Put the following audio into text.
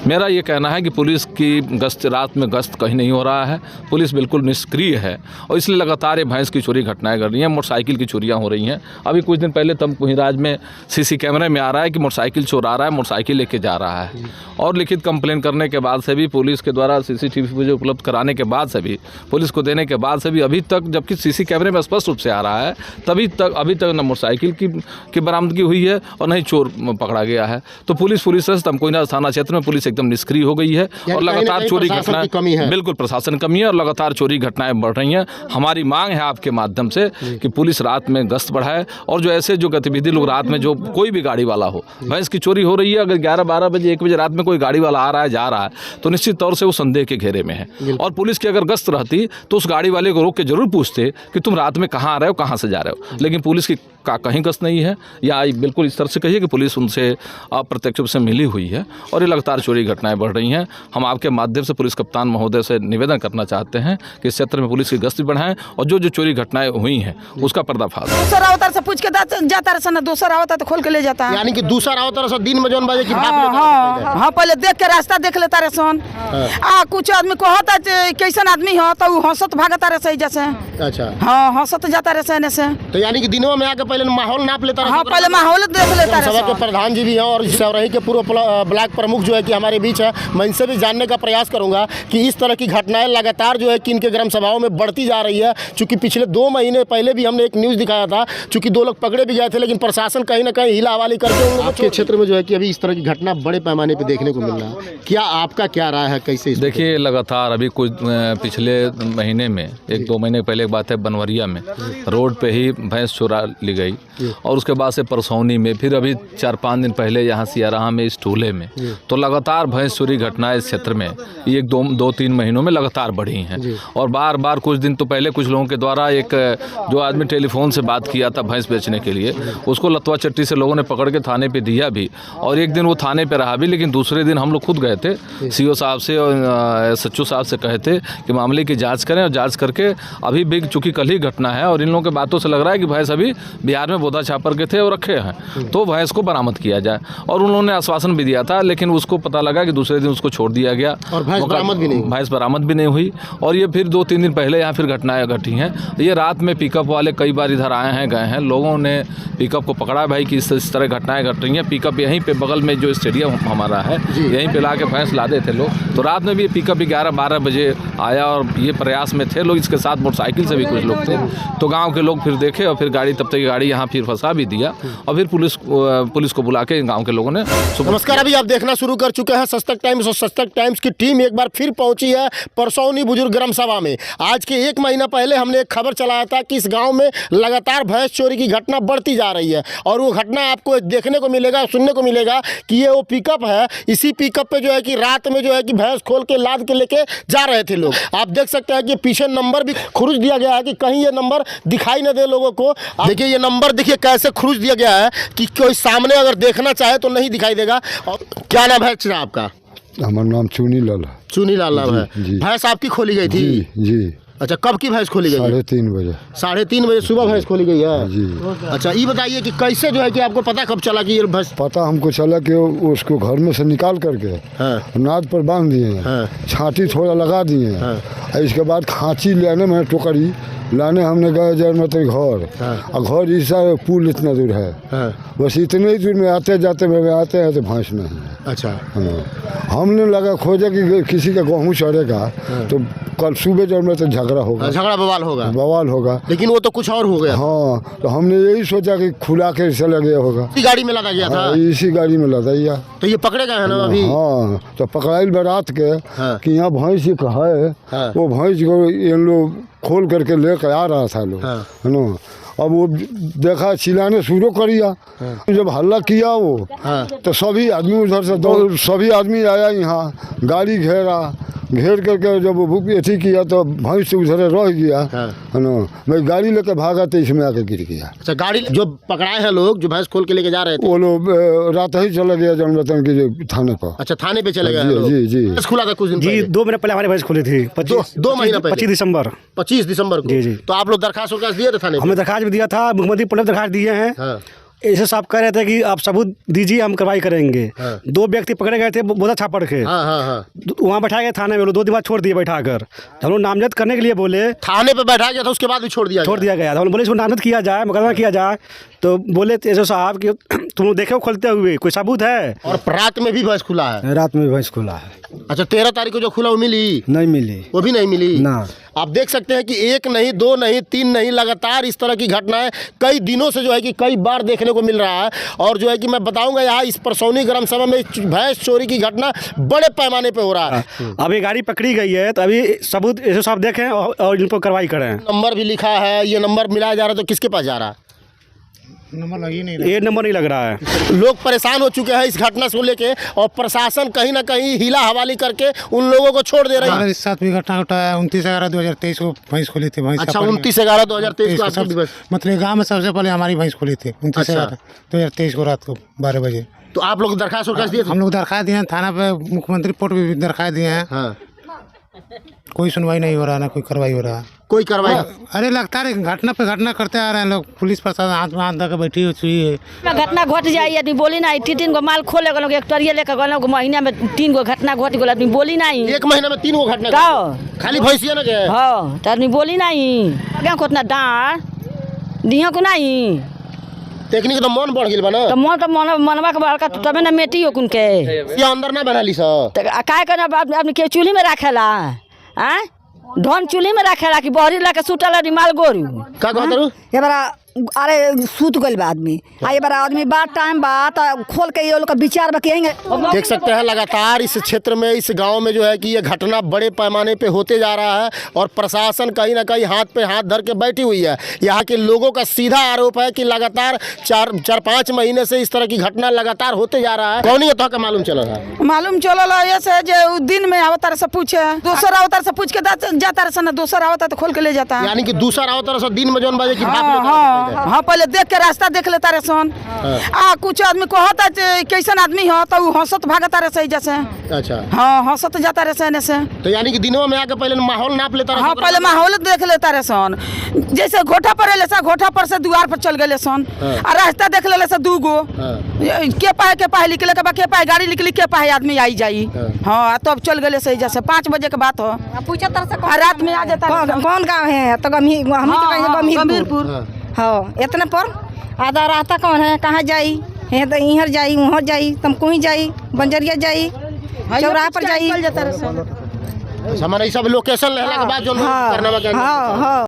मेरा ये कहना है कि पुलिस की गश्त, रात में गश्त कहीं नहीं हो रहा है, पुलिस बिल्कुल निष्क्रिय है और इसलिए लगातार ये भैंस की चोरी घटनाएं कर रही हैं, मोटरसाइकिल की चोरियां हो रही हैं। अभी कुछ दिन पहले तमकुहीराज में सीसी कैमरे में आ रहा है कि मोटरसाइकिल चोरा रहा है, मोटरसाइकिल लेके जा रहा है और लिखित कंप्लेन करने के बाद से भी, पुलिस के द्वारा CCTV फुटेज उपलब्ध कराने के बाद से भी, पुलिस को देने के बाद से भी अभी तक, जबकि सीसी कैमरे में स्पष्ट रूप से आ रहा है, अभी तक न मोटरसाइकिल की बरामदगी हुई है और न ही चोर पकड़ा गया है। तो पुलिस तमकुहीराज थाना क्षेत्र में पुलिस एकदम निष्क्रिय हो गई है और लगातार चोरी घटनाएं, बिल्कुल प्रशासन कमी है और लगातार चोरी घटनाएं बढ़ रही हैं। हमारी मांग है आपके माध्यम से कि पुलिस रात में गश्त बढ़ाए और जो ऐसे जो गतिविधि लोग रात में, जो कोई भी गाड़ी वाला हो, भैंस की चोरी हो रही है, अगर 11-12 बजे 1 बजे रात में कोई गाड़ी वाला आ रहा है, जा रहा है, तो निश्चित तौर से वो संदेह के घेरे में है और पुलिस की अगर गश्त रहती तो उस गाड़ी वाले को रोक के जरूर पूछते कि तुम रात में कहाँ आ रहे हो, कहाँ से जा रहे हो, लेकिन पुलिस की कहीं गश्त नहीं है। या बिल्कुल इस तरह से कहिए कि पुलिस उनसे अप्रत्यक्ष रूप से मिली हुई है और ये लगातार चोरी घटनाएं बढ़ रही हैं। हम आपके माध्यम से पुलिस कप्तान महोदय से निवेदन करना चाहते हैं कि इस क्षेत्र में पुलिस की गश्त बढ़ाएं और जो चोरी घटनाएं हुई हैं उसका पर्दाफाश। दूसरा अवतार से पूछ के जाता रहा, दूसरा आवता तो खोल के ले जाता है, यानी कि दूसरा आवता रहा दिन में जौन बजे की हाँ, पहले देख के रास्ता देख लेता रहे सन। कुछ आदमी को होता कैसन आदमी हो तो हंसत भागता रहे सही जैसे। अच्छा, हाँ, हंसत जाता रहे सहने से। तो यानी कि दिनों में आके पहले माहौल नाप लेता रहा। हाँ, पहले माहौल देख लेता रहे। सभा के प्रधान जी भी हैं और सौरही के पूर्व ब्लॉक प्रमुख जो है कि हमारे बीच है, मैं इनसे भी जानने का प्रयास करूंगा कि इस तरह की घटनाएं लगातार जो है कि इनके ग्राम सभाओं में बढ़ती जा रही है। चूंकि पिछले 2 महीने पहले भी हमने एक न्यूज़ दिखाया था, चूंकि 2 लोग पकड़े भी गए थे, लेकिन प्रशासन कहीं ना कहीं हिला हवाली करके आपके क्षेत्र में जो है कि अभी इस तरह की घटना बड़े पैमाने पर देखने को मिल रहा है। क्या आपका क्या राय है, कैसे? देखिए, लगातार अभी कुछ पिछले महीने में 1-2 महीने पहले एक बात है, बनवरिया में रोड पे ही भैंस चुरा ली गई और उसके बाद से परसौनी में, फिर अभी 4-5 दिन पहले यहाँ सियाराहा में इस टूले में, तो लगातार भैंस चोरी घटनाएं इस क्षेत्र में 1-2-3 महीनों में लगातार बढ़ी हैं। और बार कुछ दिन तो पहले कुछ लोगों के द्वारा एक जो आदमी टेलीफोन से बात किया था भैंस बेचने के लिए, उसको लतवा चट्टी से लोगों ने पकड़ के थाने पे दिया भी और एक दिन वो थाने पे रहा भी, लेकिन दूसरे दिन हम लोग खुद गए थे CO साहब से और SHO साहब से, कहे थे कि मामले की जाँच करें और जाँच करके अभी भी, चूँकि कल ही घटना है और इन लोगों की बातों से लग रहा है कि भैंस अभी बिहार में बोधा छापर के थे और रखे हैं, तो भैंस को बरामद किया जाए। और उन्होंने आश्वासन भी दिया था, लेकिन उसको पता लगा कि दूसरे दिन उसको छोड़ दिया गया और भैंस बरामद भी नहीं हुई। और ये फिर 2-3 दिन पहले यहाँ फिर घटनाएं घटी हैं। ये रात में पिकअप वाले कई बार इधर आए हैं, गए हैं, लोगों ने पिकअप को पकड़ा भाई कि इस तरह घटनाएं घट रही हैं। पिकअप यहीं पे बगल में जो स्टेडियम हमारा है, यहीं पे ला के भैंस लादे थे लोग, तो रात में भी पिकअप 11-12 बजे आया और ये प्रयास में थे लोग, इसके साथ मोटरसाइकिल से भी कुछ लोग थे, तो गाँव के लोग फिर देखे और फिर गाड़ी, तब तक गाड़ी यहाँ फिर फंसा भी दिया और फिर पुलिस को बुला के गांव के लोगों ने। नमस्कार, अभी आप देखना शुरू कर चुके हैं सस्तक टाइम्स और सस्तक टाइम्स की टीम एक बार फिर पहुंची है परसौनी बुजुर्ग ग्राम सभा में। आज के 1 महीना पहले हमने एक खबर चलाया था कि इस गांव में लगातार भैंस चोरी की घटना बढ़ती जा रही है और वो घटना आपको देखने को मिलेगा, सुनने को मिलेगा कि ये वो पिकअप है। इसी पिकअप पे जो है कि रात में जो है कि भैंस खोल के लाद के लेके जा रहे थे लोग। आप देख सकते हैं कि पीछे नंबर भी खुरुज दिया गया है कि कहीं ये नंबर दिखाई न दे लोगों को। देखिए, ये नंबर देखिए कैसे खुरुज दिया गया है कि कोई सामने अगर देखना चाहे तो नहीं दिखाई देगा। और क्या नाम है आपका? हमारा नाम चुनी लाल है। चुनी लाल है। भैंस आपकी खोली गई थी? जी। अच्छा, कब की भैंस खोली गई? 3:30 बजे। 3:30 बजे सुबह भैंस खोली गई है जी। अच्छा, ये बताइए कि कैसे जो है कि आपको पता कब चला कि ये भैंस? पता हमको चला कि उसको घर में से निकाल करके नाद पर बांध दिए हैं, छाती थोड़ा लगा दिए हैं, इसके बाद खांची लेने में टोकरी लाने हमने गए जब मतलब घर और घर ईसा पुल इतना दूर है, बस इतने ही दूर में आते जाते हैं तो भैंस नहीं है। अच्छा, हमने लगा खोजे कि किसी का गेहूँ चढ़ेगा तो कल सुबह जब में तो झगड़ा बवाल होगा, लेकिन वो तो कुछ और हो गया। हाँ, तो हमने यही सोचा कि खुला के चला गया होगा। इसी गाड़ी में लादा गया था? इसी गाड़ी में लादा गया। तो ये पकड़े गए हैं ना अभी? हाँ, तो पकड़ाइल बारात के कि यहाँ भैंस है, वो भैंस को इन लोग खोल करके लेकर आ रहा था लोग, है ना। अब वो देखा, चिल्लाने शुरू करिया, जब हल्ला किया वो तो सभी आदमी उधर से सभी आदमी आया, यहाँ गाड़ी घेर करके जब एथी किया तो भैंस से उधर रह गया, है ना। मैं गाड़ी लेकर भागा तो इसमें आके गिर गया। अच्छा, गाड़ी जो पकड़ाए हैं लोग जो भैंस खोल के लेके जा रहे थे, वो लोग रात ही चला गया जनवतन के थाने पर। अच्छा, थाने पे चले गए? जी। खुला था कुछ दिन जी, 2 महीने पहले हमारी भैंस खुली थी। 2 महीना पहले? 25 दिसंबर को। जी। तो आप लोग दरखास्त दिए थे थाने? हमने दरखास्त भी दिया था, मुख्यमंत्री पुलिस दरखास्त दिए हैं ऐसे साहब कह रहे थे कि आप सबूत दीजिए, हम कार्रवाई करेंगे। 2 व्यक्ति पकड़े गए थे बोधा छापड़ के, वहाँ बैठाए गए थाने में, 2 दिन बाद छोड़ दिए बैठा कर। हम लोग नामजद करने के लिए बोले, थाने पे बैठा गया था, उसके बाद भी छोड़ दिया गया। हम बोले इसको नामजद किया जाए, मुकदमा किया जाए, तो बोले एसओ साहब कि तुम लोग देखे हो खोलते हुए, कोई सबूत है? और रात में भी भैंस खुला है? रात में भैंस खुला है। अच्छा, 13 तारीख को जो खुला वो मिली? नहीं मिली, वो भी नहीं मिली ना। आप देख सकते हैं कि 1 नहीं, 2 नहीं, 3 नहीं, लगातार इस तरह की घटनाएं कई दिनों से जो है कि कई बार देखने को मिल रहा है। और जो है कि मैं बताऊंगा यहाँ इस परसौनी ग्राम सभा में भैंस चोरी की घटना बड़े पैमाने पे हो रहा है। अभी गाड़ी पकड़ी गई है, तो अभी सबूत एसओ साहब देखें और इन पर कार्रवाई करें। नंबर भी लिखा है, ये नंबर मिलाया जा रहा है, तो किसके पास जा रहा है? ये नंबर नहीं लग रहा है। लोग परेशान हो चुके हैं इस घटना को लेके, और प्रशासन कहीं ना कहीं हीला हवाली करके उन लोगों को छोड़ दे रही है। हमारे साथ भी घटना घटा है। 29/11/2023 को भैंस खोली थी। अच्छा, 29/11/2023 मतलब गाँव में सबसे पहले हमारी भैंस खोली थी 29/11/2023 को रात को 12 बजे। तो आप लोग दरखास्त दिए? हम लोग दरखास्त दिए हैं थाना पे, मुख्यमंत्री पोर्ट भी दरखास्त दिए हैं। हाँ। कोई सुनवाई नहीं हो रहा, ना कोई कार्रवाई हो रहा है। कोई कार्रवाई? अरे लगता है घटना पे घटना करते आ रहे हैं लोग। पुलिस प्रशासन हाथ में हाथ धर के बैठी हुई है। घटना घट जाए, आदमी बोली नहीं। 3 गो माल खोले गलो, एक टरिया लेकर गलो, महीना में 3 गो घटना घट गलो, आदमी बोली नहीं। 1 महीना में 3 गो घटना? खाली भैंसिया ना गए? हाँ, तो आदमी बोली नहीं। क्या को उतना डांट दिया को नहीं, टेक्निक तो मन बढ़ गया ना। तो मनवा के बड़का तबे ना मेटी हो कुन के ये अंदर ना बना ली सब। तो काय करना आदमी के चूल्ही में रखेला? हैं, धन चूल्ही में रखेला कि बहरी ला के सुतला माल गोरू? का कहत रहू? ये बड़ा अरे सूत गइल बा आदमी, ये बड़ा आदमी बात टाइम बात खोल के ये लोग का विचार बकेंगे। देख सकते हैं लगातार इस क्षेत्र में, इस गांव में जो है कि ये घटना बड़े पैमाने पे होते जा रहा है, और प्रशासन कहीं ना कहीं हाथ पे हाथ धर के बैठी हुई है। यहाँ के लोगों का सीधा आरोप है कि लगातार 4-5 महीने से इस तरह की घटना लगातार होते जा रहा है। कौन ये तो मालूम चल रहा है? मालूम चलल ऐसे जो दिन में अवतार से पूछे, दूसरा अवतार से पूछ के जाता रहे ना, दूसरा अवतार तो खोल के ले जाता है। यानी कि दूसरा अवतार से दिन में जौन बाजे की हाँ, पहले देख के रास्ता देख लेता रहे सन। कुछ आदमी कहता कैसन आदमी हो, तो हंसत भागता रहे सही जैसे। अच्छा। हाँ, हंसत जाता रहे सहने से। तो यानी कि दिनों में आके पहले माहौल नाप लेता रहे? हाँ, पहले माहौल देख लेता रहे सन। जैसे घोटा पर एले सा, घोटा पर से द्वार पर चल गए सन, और रास्ता देख ले से 2 गो के पाए निकले के बाद के पाए गाड़ी निकली, के पाए आदमी आई जाई। हाँ, तब चल गए सही जैसे 5 बजे के बात हो। पूछा रात में आ जाता। कौन गाँव है? तो गंभीरपुर। हाँ, इतना पर आधा रास्ता कौन है, कहाँ जाई है? तो इधर जाई, वहाँ जाई, तुमको ही जाई, बंजरिया जाई, चौराहा पर जाई। हमारे सब लोकेशन लेने के बाद जो करना। हाँ।